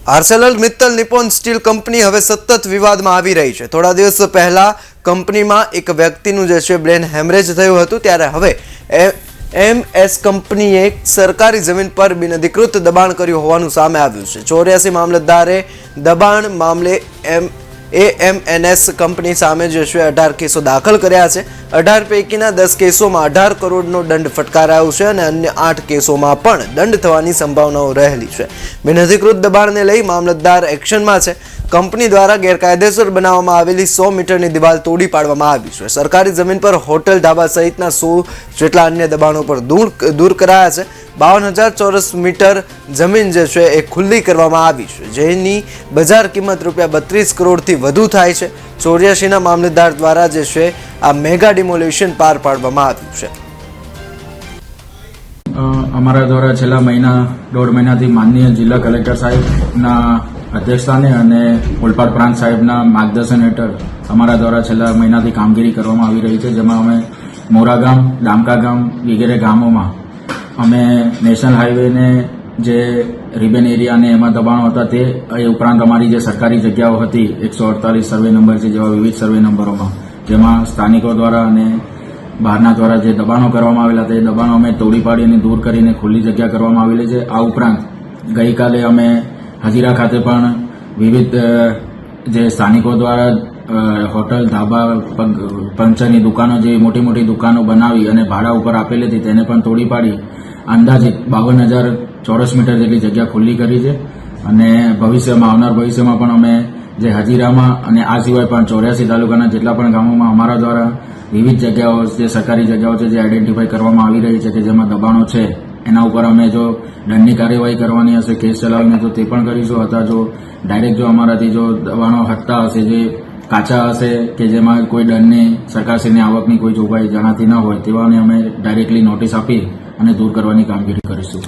Arcelor Mittal Nippon steel company હવે સતત વિવાદમાં આવી રહી છે। થોડા દિવસ પહેલા કંપનીમાં એક વ્યક્તિનું જે છે બ્રેન હેમરેજ થયું હતું, ત્યારે હવે એમએસ કંપનીએ સરકારી જમીન પર બિનઅધિકૃત દબાણ કર્યું હોવાનું સામે આવ્યું છે। 84 મામલતદારે દબાણ મામલે એએમએનએસ કંપની સામે જે છે 18 કેસો દાખલ કર્યા છે। 18 પૈકીના 10 કેસોમાં 18 કરોડનો દંડ ફટકારાયો છે અને અન્ય 8 કેસોમાં પણ દંડ થવાની સંભાવનાઓ રહેલી છે। બિનઅધિકૃત દબાણને લઈ મામલતદાર એક્શનમાં છે। કંપની દ્વારા ગેરકાયદેસર બનાવવામાં આવેલી 100 મીટરની દિવાલ તોડી પાડવામાં આવી છે। સરકારી જમીન પર હોટલ, ઢાબા સહિતના 100 જેટલા અન્ય દબાણો પર દૂર કરાયા છે। 52,000 ચોરસ મીટર જમીન જે છે એ ખુલ્લી કરવામાં આવી છે, જેની બજાર કિંમત ₹32 કરોડથી વધુ થાય છે। 84ના મામલતદાર દ્વારા જે છે આ મેગા ડિમોલિશન પાર પાડવામાં આવ્યું છે। અમારા દ્વારા છેલ્લા દોઢ મહિનાથી માનનીય જિલ્લા કલેક્ટર સાહેબના અધ્યક્ષસ્થાને અને ઓલપાડ પ્રાંત સાહેબના માર્ગદર્શન હેઠળ અમારા દ્વારા છેલ્લા મહિનાથી કામગીરી કરવામાં આવી રહી છે, જેમાં અમે મોરા ગામ, ડામકા ગામ વગેરે ગામોમાં અમે નેશનલ હાઈવેને જે રિબન એરિયા અને એમાં દબાણો હતા તે ઉપરાંત અમારી જે સરકારી જગ્યાઓ હતી 148 સર્વે નંબર છે જેવા વિવિધ સર્વે નંબરોમાં, જેમાં સ્થાનિકો દ્વારા અને બહારના દ્વારા જે દબાણો કરવામાં આવેલા તે દબાણો અમે તોડી પાડીને દૂર કરીને ખુલ્લી જગ્યા કરવામાં આવેલી છે। આ ઉપરાંત ગઈકાલે અમે હજીરા ખાતે પણ વિવિધ જે સ્થાનિકો દ્વારા હોટલ, ધાબા, પંચરની દુકાનો જેવી મોટી મોટી દુકાનો બનાવી અને ભાડા ઉપર આપેલી હતી તેને પણ તોડી પાડી અંદાજિત 52,000 ચોરસ મીટર જેટલી જગ્યા ખુલ્લી કરી છે। અને આવનાર ભવિષ્યમાં પણ અમે જે હજીરામાં અને આ સિવાય પણ 84 તાલુકાના જેટલા પણ ગામોમાં અમારા દ્વારા વિવિધ જગ્યાઓ જે સરકારી જગ્યાઓ છે જે આઈડેન્ટિફાઈ કરવામાં આવી રહી છે કે જેમાં દબાણો છે એના ઉપર અમે જો દંડની કાર્યવાહી કરવાની હશે, કેસ ચલાવીને તો તે પણ કરીશું, અથવા જો ડાયરેક્ટ જો અમારાથી જો દબાણો હટતા હશે, જે કાચા હશે કે જેમાં કોઈ દંડની સરકારશ્રીની આવકની કોઈ જોગવાઈ જણાતી ન હોય તેવાને અમે ડાયરેક્ટલી નોટિસ આપી અને દૂર કરવાની કામગીરી કરીશું।